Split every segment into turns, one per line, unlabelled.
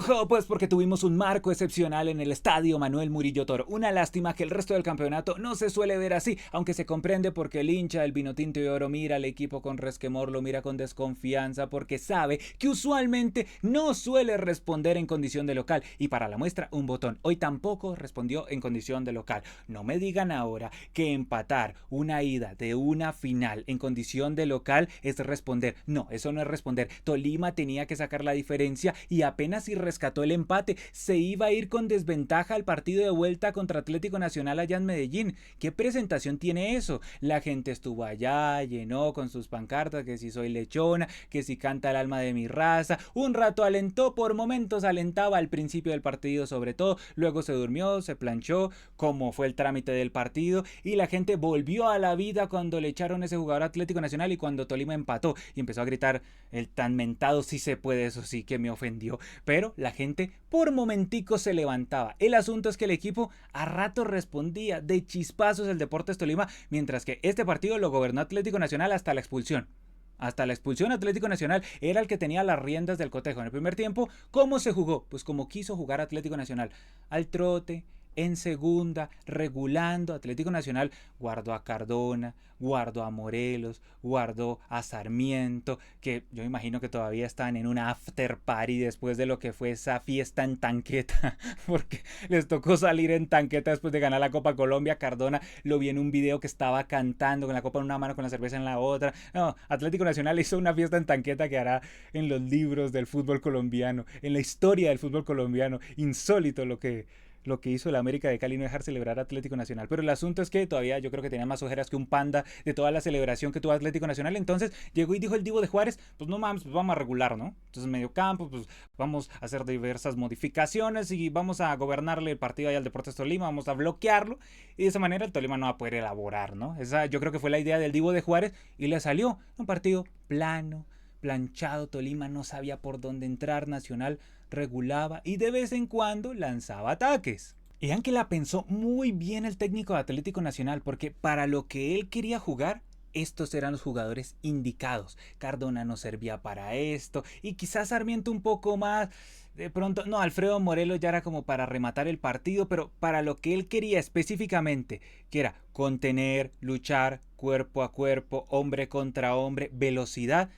Ojo, pues porque tuvimos un marco excepcional en el estadio Manuel Murillo Toro. Una lástima que el resto del campeonato no se suele ver así, aunque se comprende porque el hincha del Vinotinto y Oro mira al equipo con resquemor, lo mira con desconfianza, porque sabe que usualmente no suele responder en condición de local. Y para la muestra, un botón. Hoy tampoco respondió en condición de local. No me digan ahora que empatar una ida de una final en condición de local es responder. No, eso no es responder. Tolima tenía que sacar la diferencia y apenas si rescató el empate, se iba a ir con desventaja al partido de vuelta contra Atlético Nacional allá en Medellín. ¿Qué presentación tiene eso? La gente estuvo allá, llenó con sus pancartas que si soy lechona, que si canta el alma de mi raza. Un rato alentó, por momentos alentaba al principio del partido sobre todo, luego se durmió, se planchó, como fue el trámite del partido, y la gente volvió a la vida cuando le echaron ese jugador Atlético Nacional y cuando Tolima empató y empezó a gritar el tan mentado sí se puede, eso sí que me ofendió, pero la gente por momentico se levantaba. El asunto es que el equipo a rato respondía de chispazos el Deportes Tolima, mientras que este partido lo gobernó Atlético Nacional hasta la expulsión. Hasta la expulsión Atlético Nacional era el que tenía las riendas del cotejo. En el primer tiempo, ¿cómo se jugó? Pues como quiso jugar Atlético Nacional. Al trote, en segunda, regulando. Atlético Nacional guardó a Cardona, guardó a Morelos, guardó a Sarmiento, que yo imagino que todavía están en una after party después de lo que fue esa fiesta en tanqueta, porque les tocó salir en tanqueta después de ganar la Copa Colombia. Cardona lo vi en un video que estaba cantando con la copa en una mano, con la cerveza en la otra. No, Atlético Nacional hizo una fiesta en tanqueta que hará en los libros del fútbol colombiano, en la historia del fútbol colombiano. Insólito lo que hizo el América de Cali, no dejar celebrar Atlético Nacional. Pero el asunto es que todavía yo creo que tenía más ojeras que un panda de toda la celebración que tuvo Atlético Nacional. Entonces llegó y dijo el Divo de Juárez, pues no mames, pues vamos a regular, ¿no? Entonces medio campo, pues vamos a hacer diversas modificaciones y vamos a gobernarle el partido allá al Deportes Tolima, vamos a bloquearlo y de esa manera el Tolima no va a poder elaborar, ¿no? Esa yo creo que fue la idea del Divo de Juárez y le salió un partido plano, planchado. Tolima no sabía por dónde entrar, Nacional regulaba y de vez en cuando lanzaba ataques. Y que la pensó muy bien el técnico de Atlético Nacional, porque para lo que él quería jugar, estos eran los jugadores indicados. Cardona no servía para esto y quizás Sarmiento un poco más. De pronto, no, Alfredo Morelos ya era como para rematar el partido, pero para lo que él quería específicamente, que era contener, luchar, cuerpo a cuerpo, hombre contra hombre, velocidad,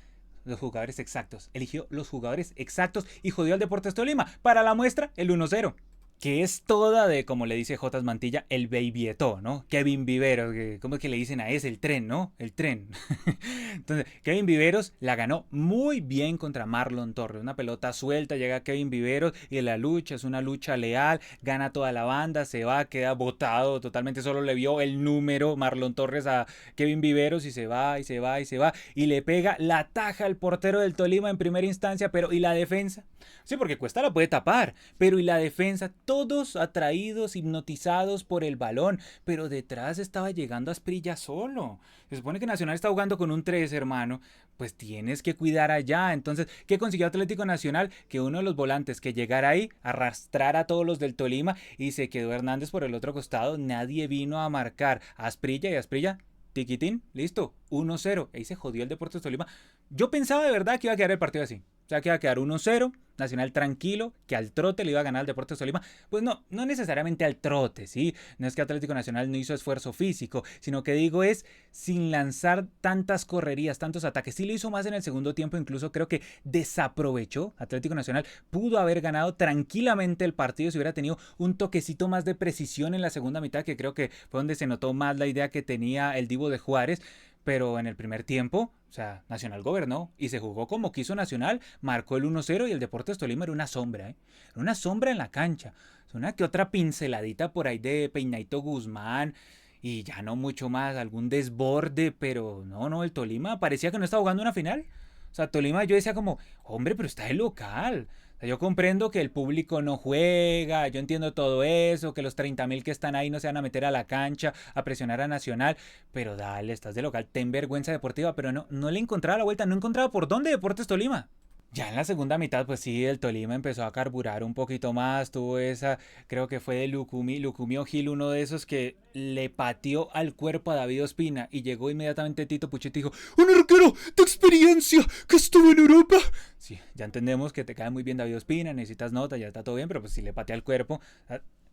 los jugadores exactos. Eligió los jugadores exactos y jodió al Deportes Tolima. Para la muestra, el 1-0. Que es toda de, como le dice Jotas Mantilla, el Baby Eto'o, ¿no? Kevin Viveros, ¿cómo es que le dicen a ese? El tren, ¿no? El tren. Entonces, Kevin Viveros la ganó muy bien contra Marlon Torres. Una pelota suelta, llega Kevin Viveros y la lucha es una lucha leal, gana toda la banda, se va, queda botado totalmente, solo le vio el número Marlon Torres a Kevin Viveros y se va, y se va, y se va, y le pega la taja al portero del Tolima en primera instancia, pero ¿y la defensa? Sí, porque Cuesta la puede tapar, pero ¿y la defensa? Todos atraídos, hipnotizados por el balón, pero detrás estaba llegando Asprilla solo. Se supone que Nacional está jugando con un 3, hermano, pues tienes que cuidar allá. Entonces, ¿qué consiguió Atlético Nacional? Que uno de los volantes que llegara ahí, arrastrara a todos los del Tolima y se quedó Hernández por el otro costado. Nadie vino a marcar a Asprilla y Asprilla, tiquitín, listo, 1-0. Ahí se jodió el Deportes Tolima. Yo pensaba de verdad que iba a quedar el partido así. O sea, que iba a quedar 1-0, Nacional tranquilo, que al trote le iba a ganar al Deportes Tolima. Pues no, no necesariamente al trote, ¿sí? No es que Atlético Nacional no hizo esfuerzo físico, sino que digo es sin lanzar tantas correrías, tantos ataques. Sí lo hizo más en el segundo tiempo, incluso creo que desaprovechó. Atlético Nacional pudo haber ganado tranquilamente el partido si hubiera tenido un toquecito más de precisión en la segunda mitad, que creo que fue donde se notó más la idea que tenía el Divo de Juárez. Pero en el primer tiempo, o sea, Nacional gobernó y se jugó como quiso Nacional, marcó el 1-0 y el Deportes Tolima era una sombra, ¿eh? Era una sombra en la cancha. Una que otra pinceladita por ahí de Peinaito Guzmán y ya no mucho más, algún desborde, pero no, el Tolima parecía que no estaba jugando una final. O sea, Tolima yo decía como, hombre, pero está de local. O sea, yo comprendo que el público no juega, yo entiendo todo eso, que los 30,000 que están ahí no se van a meter a la cancha a presionar a Nacional, pero dale, estás de local, ten vergüenza deportiva, pero no le encontraba la vuelta, no encontraba por dónde Deportes Tolima. Ya en la segunda mitad, pues sí, el Tolima empezó a carburar un poquito más. Tuvo esa, creo que fue de Lucumio Gil, uno de esos que le pateó al cuerpo a David Ospina. Y llegó inmediatamente Tito Puchetti y dijo: ¡Un arquero de experiencia que estuvo en Europa! Sí, ya entendemos que te cae muy bien David Ospina, necesitas nota, ya está todo bien, pero pues si le patea al cuerpo.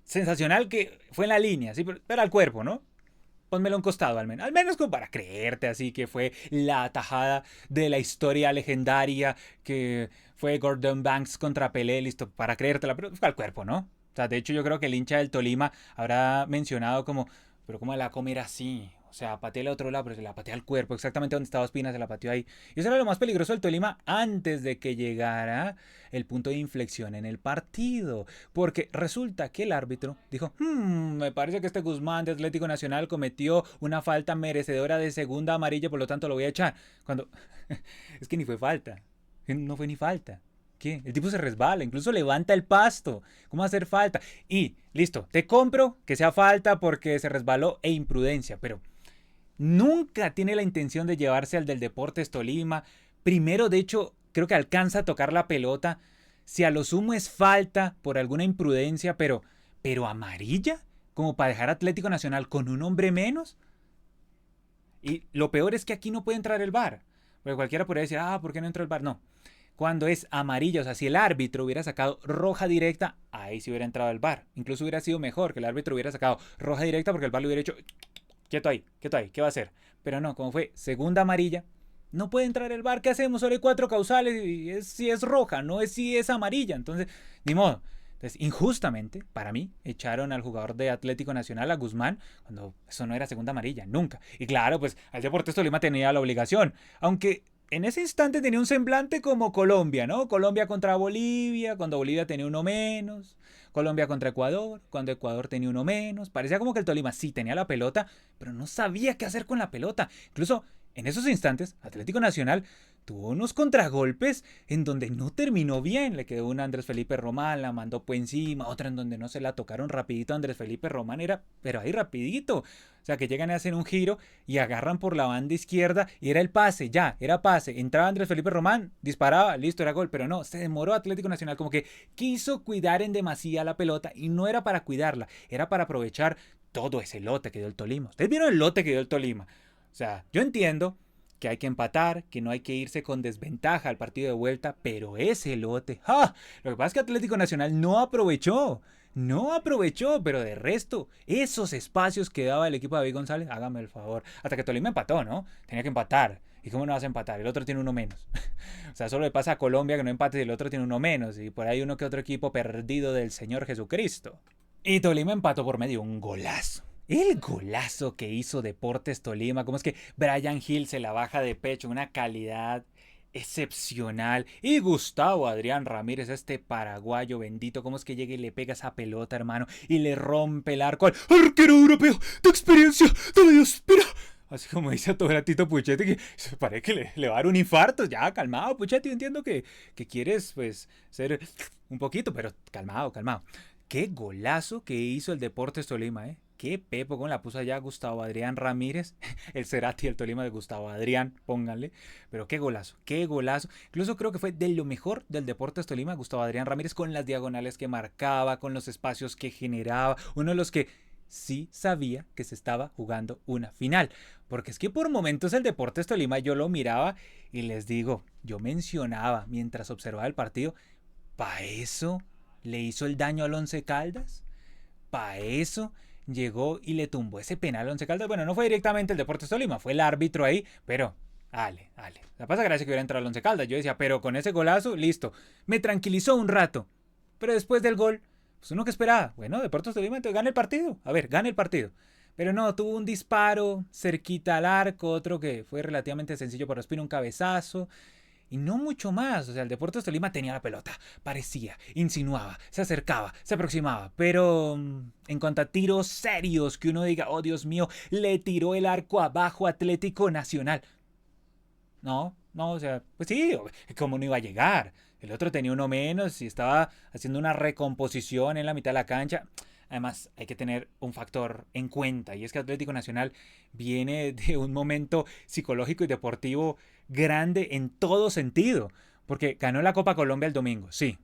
Sensacional que fue en la línea, sí, pero al cuerpo, ¿no? Pónmelo a un costado al menos como para creerte así que fue la tajada de la historia legendaria, que fue Gordon Banks contra Pelé, listo, para creértela, pero fue al cuerpo, ¿no? O sea, de hecho yo creo que el hincha del Tolima habrá mencionado como, pero ¿cómo la va a comer así? O sea, pateé al otro lado, pero se la pateé al cuerpo, exactamente donde estaba Espina, se la pateó ahí. Y eso era lo más peligroso del Tolima antes de que llegara el punto de inflexión en el partido. Porque resulta que el árbitro dijo: me parece que este Guzmán de Atlético Nacional cometió una falta merecedora de segunda amarilla, por lo tanto lo voy a echar. Cuando es que ni fue falta, no fue ni falta. ¿Qué? El tipo se resbala, incluso levanta el pasto. ¿Cómo hacer falta? Y listo, te compro que sea falta porque se resbaló e imprudencia, pero nunca tiene la intención de llevarse al del Deportes Tolima. Primero, de hecho, creo que alcanza a tocar la pelota. Si a lo sumo es falta por alguna imprudencia, pero amarilla, como para dejar Atlético Nacional con un hombre menos. Y lo peor es que aquí no puede entrar el VAR. Porque cualquiera podría decir: ¿por qué no entró el VAR? No. Cuando es amarilla, o sea, si el árbitro hubiera sacado roja directa, ahí sí hubiera entrado el VAR. Incluso hubiera sido mejor que el árbitro hubiera sacado roja directa porque el VAR le hubiera hecho: quieto ahí, ¿qué va a hacer? Pero no, como fue segunda amarilla, no puede entrar el VAR. ¿Qué hacemos? Solo hay 4 causales y si es roja, no es si es amarilla. Entonces, ni modo. Entonces, injustamente, para mí, echaron al jugador de Atlético Nacional, a Guzmán, cuando eso no era segunda amarilla, nunca. Y claro, pues el Deportes Tolima tenía la obligación, aunque en ese instante tenía un semblante como Colombia, ¿no? Colombia contra Bolivia, cuando Bolivia tenía uno menos. Colombia contra Ecuador, cuando Ecuador tenía uno menos. Parecía como que el Tolima sí tenía la pelota, pero no sabía qué hacer con la pelota. Incluso en esos instantes, Atlético Nacional tuvo unos contragolpes en donde no terminó bien. Le quedó una a Andrés Felipe Román, la mandó por encima, otra en donde no se la tocaron rapidito a Andrés Felipe Román, pero ahí rapidito. O sea, que llegan a hacer un giro y agarran por la banda izquierda y era el pase, ya, era pase. Entraba Andrés Felipe Román, disparaba, listo, era gol, pero no, se demoró Atlético Nacional, como que quiso cuidar en demasía la pelota y no era para cuidarla, era para aprovechar todo ese lote que dio el Tolima. Ustedes vieron el lote que dio el Tolima. O sea, yo entiendo que hay que empatar, que no hay que irse con desventaja al partido de vuelta, pero ese lote, ¡ja! Lo que pasa es que Atlético Nacional no aprovechó, pero de resto, esos espacios que daba el equipo de David González, hágame el favor, hasta que Tolima empató, ¿no? Tenía que empatar. ¿Y cómo no vas a empatar? El otro tiene uno menos. O sea, solo le pasa a Colombia que no empate y el otro tiene uno menos. Y por ahí uno que otro equipo perdido del Señor Jesucristo. Y Tolima empató por medio un golazo. El golazo que hizo Deportes Tolima, como es que Brian Hill se la baja de pecho, una calidad excepcional. Y Gustavo Adrián Ramírez, este paraguayo bendito, como es que llega y le pega esa pelota, hermano, y le rompe el arco al arquero europeo de experiencia de Dios, espera. Así como dice todo Tito Puchetti, que parece que le va a dar un infarto. Ya, calmado, Puchetti, entiendo que quieres, pues, ser un poquito, pero calmado, calmado. Qué golazo que hizo el Deportes Tolima, ¿eh? Qué pepo, con la puso allá Gustavo Adrián Ramírez, el Cerati del Tolima de Gustavo Adrián, pónganle. Pero qué golazo, qué golazo. Incluso creo que fue de lo mejor del Deportes Tolima, Gustavo Adrián Ramírez, con las diagonales que marcaba, con los espacios que generaba. Uno de los que sí sabía que se estaba jugando una final. Porque es que por momentos el Deportes Tolima yo lo miraba y les digo, yo mencionaba mientras observaba el partido: ¿pa' eso le hizo el daño al Once Caldas? ¿Pa' eso llegó y le tumbó ese penal al Once Caldas? Bueno, no fue directamente el Deportes Tolima, fue el árbitro ahí, pero dale. La pasa gracia que hubiera entrado el Once Caldas. Yo decía, pero con ese golazo, listo. Me tranquilizó un rato. Pero después del gol, pues uno que esperaba. Bueno, Deportes Tolima, entonces gana el partido. A ver, gana el partido. Pero no, tuvo un disparo cerquita al arco, otro que fue relativamente sencillo para Ospina, un cabezazo. Y no mucho más. O sea, el Deportes Tolima tenía la pelota, parecía, insinuaba, se acercaba, se aproximaba. Pero en cuanto a tiros serios, que uno diga, oh Dios mío, le tiró el arco abajo Atlético Nacional. No, o sea, pues sí, ¿cómo no iba a llegar? El otro tenía uno menos y estaba haciendo una recomposición en la mitad de la cancha. Además, hay que tener un factor en cuenta, y es que Atlético Nacional viene de un momento psicológico y deportivo grande en todo sentido. Porque ganó la Copa Colombia el domingo, sí,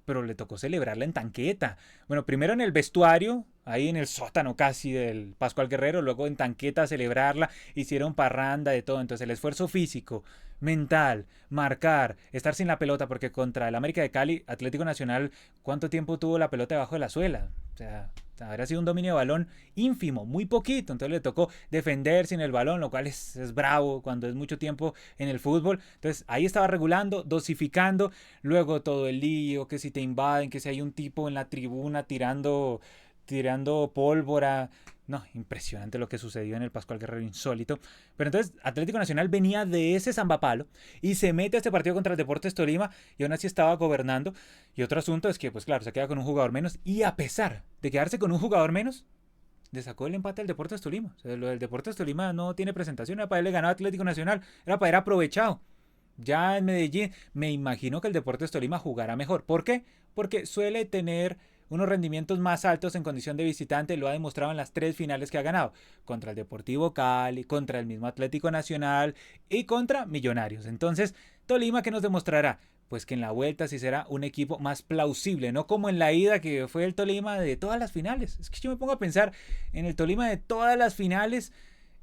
pero le tocó celebrarla en tanqueta. Bueno, primero en el vestuario, ahí en el sótano casi del Pascual Guerrero, luego en tanqueta a celebrarla, hicieron parranda de todo. Entonces el esfuerzo físico, mental, marcar, estar sin la pelota, porque contra el América de Cali, Atlético Nacional, ¿cuánto tiempo tuvo la pelota debajo de la suela? O sea, habría sido un dominio de balón ínfimo, muy poquito. Entonces le tocó defender sin el balón, lo cual es bravo cuando es mucho tiempo en el fútbol. Entonces ahí estaba regulando, dosificando. Luego todo el lío, que si te invaden, que si hay un tipo en la tribuna tirando pólvora. No, impresionante lo que sucedió en el Pascual Guerrero, insólito. Pero entonces Atlético Nacional venía de ese zambapalo y se mete a este partido contra el Deportes Tolima y aún así estaba gobernando. Y otro asunto es que, pues claro, se queda con un jugador menos y a pesar de quedarse con un jugador menos, le sacó el empate al Deportes Tolima. O sea, lo del Deportes Tolima no tiene presentación, era para él le ganó a Atlético Nacional, era para él aprovechado. Ya en Medellín me imagino que el Deportes Tolima jugará mejor. ¿Por qué? Porque suele tener unos rendimientos más altos en condición de visitante, lo ha demostrado en las 3 finales que ha ganado, contra el Deportivo Cali, contra el mismo Atlético Nacional y contra Millonarios. Entonces, Tolima, ¿qué nos demostrará? Pues que en la vuelta sí será un equipo más plausible, no como en la ida que fue el Tolima de todas las finales. Es que yo me pongo a pensar en el Tolima de todas las finales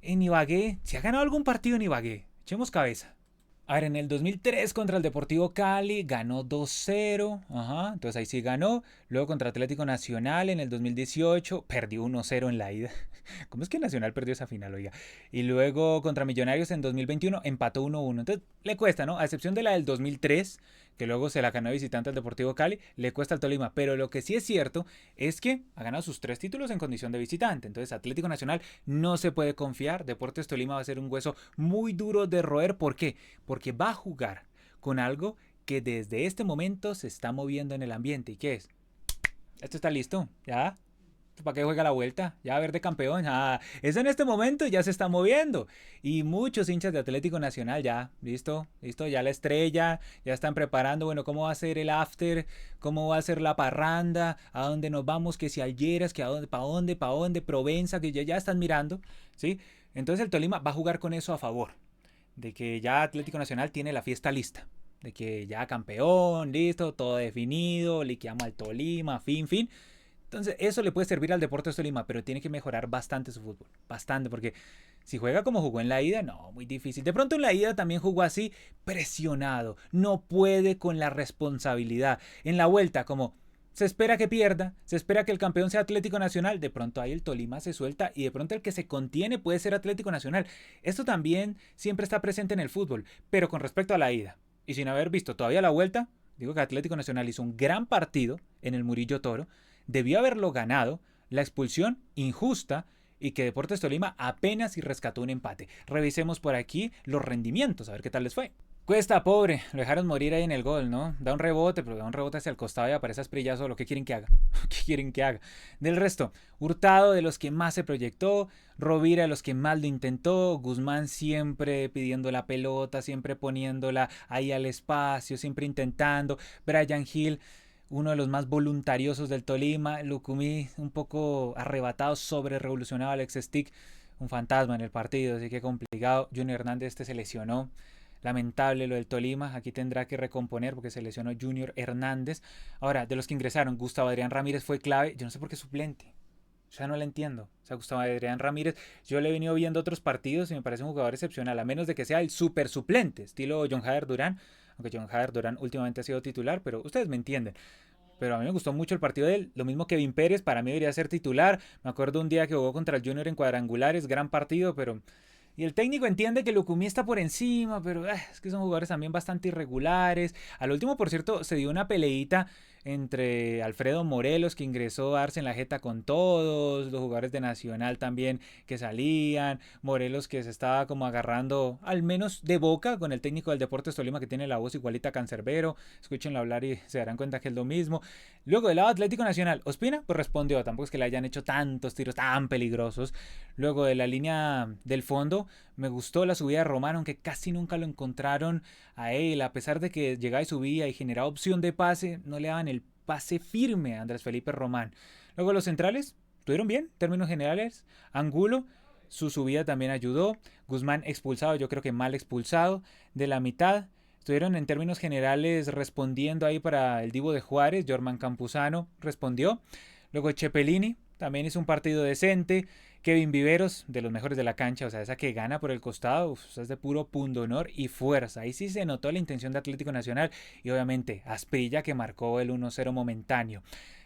en Ibagué. ¿Se ha ganado algún partido en Ibagué? Echemos cabeza. A ver, en el 2003 contra el Deportivo Cali ganó 2-0. Ajá, entonces ahí sí ganó. Luego contra Atlético Nacional en el 2018 perdió 1-0 en la ida. ¿Cómo es que Nacional perdió esa final, oiga? Y luego contra Millonarios en 2021 empató 1-1. Entonces le cuesta, ¿no? A excepción de la del 2003, que luego se la ganó visitante al Deportivo Cali, le cuesta al Tolima. Pero lo que sí es cierto es que ha ganado sus 3 títulos en condición de visitante. Entonces Atlético Nacional no se puede confiar. Deportes Tolima va a ser un hueso muy duro de roer. ¿Por qué? Porque va a jugar con algo que desde este momento se está moviendo en el ambiente. ¿Y qué es? Esto está listo, ¿ya? ¿Para qué juega la vuelta? Ya a ver de campeón. Eso en este momento ya se está moviendo. Y muchos hinchas de Atlético Nacional ya, listo, listo, ya la estrella, ya están preparando, bueno, cómo va a ser el after, cómo va a ser la parranda, a dónde nos vamos, que si Algeras, que a dónde, para dónde, Provenza, que ya están mirando, ¿sí? Entonces el Tolima va a jugar con eso a favor, de que ya Atlético Nacional tiene la fiesta lista. De que ya campeón, listo, todo definido, liquidamos al Tolima, fin. Entonces, eso le puede servir al Deportes Tolima, pero tiene que mejorar bastante su fútbol. Bastante, porque si juega como jugó en la ida, no, muy difícil. De pronto en la ida también jugó así, presionado. No puede con la responsabilidad. En la vuelta, como se espera que pierda, se espera que el campeón sea Atlético Nacional, de pronto ahí el Tolima se suelta y de pronto el que se contiene puede ser Atlético Nacional. Esto también siempre está presente en el fútbol, pero con respecto a la ida. Y sin haber visto todavía la vuelta, digo que Atlético Nacional hizo un gran partido en el Murillo Toro, debió haberlo ganado, la expulsión injusta y que Deportes Tolima apenas y rescató un empate. Revisemos por aquí los rendimientos, a ver qué tal les fue. Cuesta, pobre, lo dejaron morir ahí en el gol, ¿no? Da un rebote, pero da un rebote hacia el costado y aparece Asprillazo. ¿Lo que quieren que haga? ¿Qué quieren que haga? Del resto, Hurtado de los que más se proyectó, Rovira de los que más lo intentó, Guzmán siempre pidiendo la pelota, siempre poniéndola ahí al espacio, siempre intentando, Brian Hill uno de los más voluntariosos del Tolima, Lucumí un poco arrebatado, sobre revolucionado, Alex Stick, un fantasma en el partido, así que complicado. Junior Hernández se lesionó, lamentable lo del Tolima, aquí tendrá que recomponer porque se lesionó Junior Hernández. Ahora, de los que ingresaron, Gustavo Adrián Ramírez fue clave, yo no sé por qué suplente. O sea, no la entiendo. O sea, Gustavo Adrián Ramírez, yo le he venido viendo otros partidos y me parece un jugador excepcional, a menos de que sea el super suplente, estilo John Jader Durán, aunque John Jader Durán últimamente ha sido titular, pero ustedes me entienden. Pero a mí me gustó mucho el partido de él. Lo mismo que Kevin Pérez, para mí debería ser titular. Me acuerdo un día que jugó contra el Junior en cuadrangulares, gran partido, pero... Y el técnico entiende que Lucumí está por encima, pero es que son jugadores también bastante irregulares. Al último, por cierto, se dio una peleita entre Alfredo Morelos, que ingresó a darse en la jeta con todos, los jugadores de Nacional también que salían, Morelos que se estaba como agarrando, al menos de boca, con el técnico del Deportes Tolima que tiene la voz igualita a Cancerbero, escúchenlo hablar y se darán cuenta que es lo mismo. Luego del lado Atlético Nacional, Ospina pues respondió, tampoco es que le hayan hecho tantos tiros tan peligrosos. Luego de la línea del fondo, me gustó la subida de Román, aunque casi nunca lo encontraron a él, a pesar de que llegaba y subía y generaba opción de pase, no le daban el pase firme a Andrés Felipe Román. Luego los centrales estuvieron bien, términos generales. Angulo, su subida también ayudó. Guzmán expulsado, yo creo que mal expulsado. De la mitad, estuvieron en términos generales respondiendo ahí para el Divo de Juárez. Jorman Campuzano respondió. Luego Chepelini también hizo un partido decente. Kevin Viveros, de los mejores de la cancha, o sea, esa que gana por el costado, es de puro pundonor y fuerza. Ahí sí se notó la intención de Atlético Nacional y obviamente Asprilla, que marcó el 1-0 momentáneo.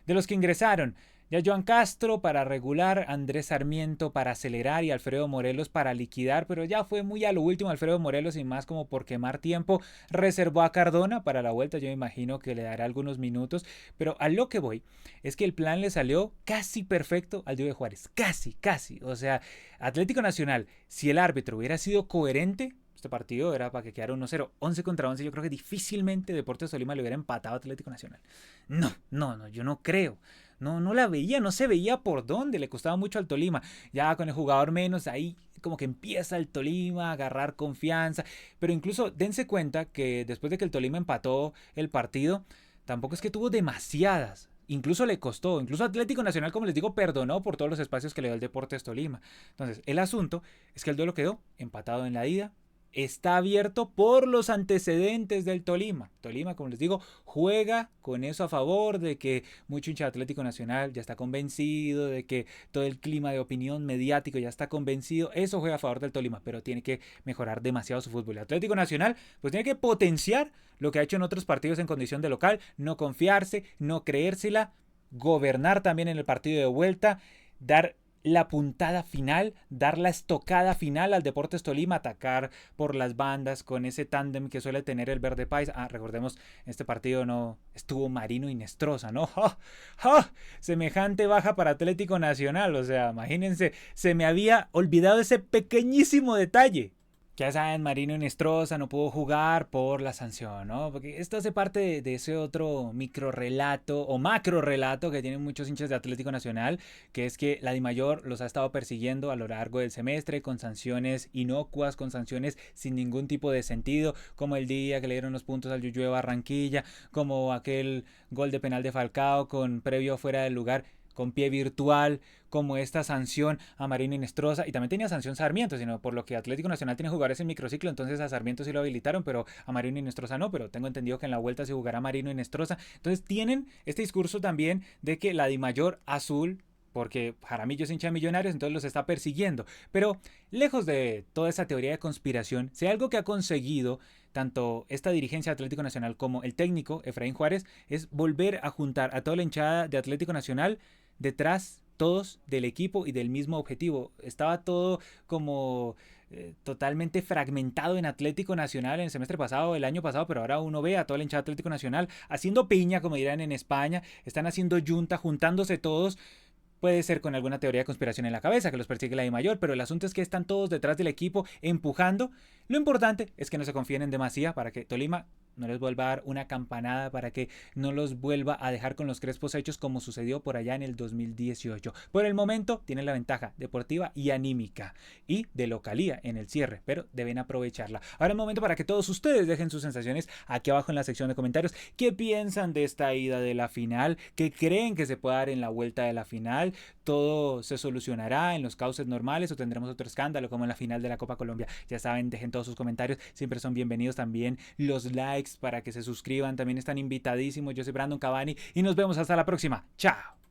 De los que ingresaron, ya Joan Castro para regular, Andrés Sarmiento para acelerar y Alfredo Morelos para liquidar, pero ya fue muy a lo último Alfredo Morelos y más como por quemar tiempo. Reservó a Cardona para la vuelta, yo me imagino que le dará algunos minutos, pero a lo que voy es que el plan le salió casi perfecto al Diego de Juárez, casi. O sea, Atlético Nacional, si el árbitro hubiera sido coherente, este partido era para que quedara 1-0, 11 contra 11, yo creo que difícilmente Deportes Tolima le hubiera empatado a Atlético Nacional. No, yo no creo. No la veía, no se veía por dónde, le costaba mucho al Tolima. Ya con el jugador menos, ahí como que empieza el Tolima a agarrar confianza. Pero incluso dense cuenta que después de que el Tolima empató el partido, tampoco es que tuvo demasiadas. Incluso le costó, incluso Atlético Nacional, como les digo, perdonó por todos los espacios que le dio el Deportes Tolima. Entonces, el asunto es que el duelo quedó empatado en la ida. Está abierto por los antecedentes del Tolima. Tolima, como les digo, juega con eso a favor de que mucho hincha de Atlético Nacional ya está convencido, de que todo el clima de opinión mediático ya está convencido. Eso juega a favor del Tolima, pero tiene que mejorar demasiado su fútbol. El Atlético Nacional pues tiene que potenciar lo que ha hecho en otros partidos en condición de local, no confiarse, no creérsela, gobernar también en el partido de vuelta, dar la puntada final, dar la estocada final al Deportes Tolima, atacar por las bandas con ese tándem que suele tener el Verde Paisa. Recordemos, en este partido no estuvo Marino y Nestroza, ¿no? ¡Ja! ¡Ja! Semejante baja para Atlético Nacional, o sea, imagínense, se me había olvidado ese pequeñísimo detalle. Ya saben, Marino Inestrosa no pudo jugar por la sanción, ¿no? Porque esto hace parte de ese otro micro relato o macro relato que tienen muchos hinchas de Atlético Nacional, que es que la DIMAYOR los ha estado persiguiendo a lo largo del semestre con sanciones inocuas, con sanciones sin ningún tipo de sentido, como el día que le dieron los puntos al Yuyu de Barranquilla, como aquel gol de penal de Falcao con previo fuera del lugar, con pie virtual, como esta sanción a Marino Inestrosa, y también tenía sanción Sarmiento, sino por lo que Atlético Nacional tiene jugadores en microciclo, entonces a Sarmiento sí lo habilitaron, pero a Marino Inestrosa no, pero tengo entendido que en la vuelta se jugará Marino Inestrosa. Entonces tienen este discurso también de que la DIMAYOR azul, porque Jaramillo es hincha de Millonarios, entonces los está persiguiendo. Pero lejos de toda esa teoría de conspiración, si hay algo que ha conseguido tanto esta dirigencia de Atlético Nacional como el técnico Efraín Juárez, es volver a juntar a toda la hinchada de Atlético Nacional detrás todos del equipo y del mismo objetivo. Estaba todo como totalmente fragmentado en Atlético Nacional en el semestre pasado, el año pasado, pero ahora uno ve a toda la hinchada de Atlético Nacional haciendo piña, como dirán en España, están haciendo yunta, juntándose todos. Puede ser con alguna teoría de conspiración en la cabeza que los persigue la DIMAYOR, pero el asunto es que están todos detrás del equipo empujando. Lo importante es que no se confíen en demasía para que Tolima no les vuelva a dar una campanada, para que no los vuelva a dejar con los crespos hechos como sucedió por allá en el 2018. Por el momento tienen la ventaja deportiva y anímica y de localía en el cierre, pero deben aprovecharla. Ahora es el momento para que todos ustedes dejen sus sensaciones aquí abajo en la sección de comentarios. ¿Qué piensan de esta ida de la final? ¿Qué creen que se puede dar en la vuelta de la final? ¿Todo se solucionará en los cauces normales o tendremos otro escándalo como en la final de la Copa Colombia? Ya saben, dejen todos sus comentarios, siempre son bienvenidos, también los likes para que se suscriban, también están invitadísimos. Yo soy Brandon Cavani y nos vemos hasta la próxima. Chao.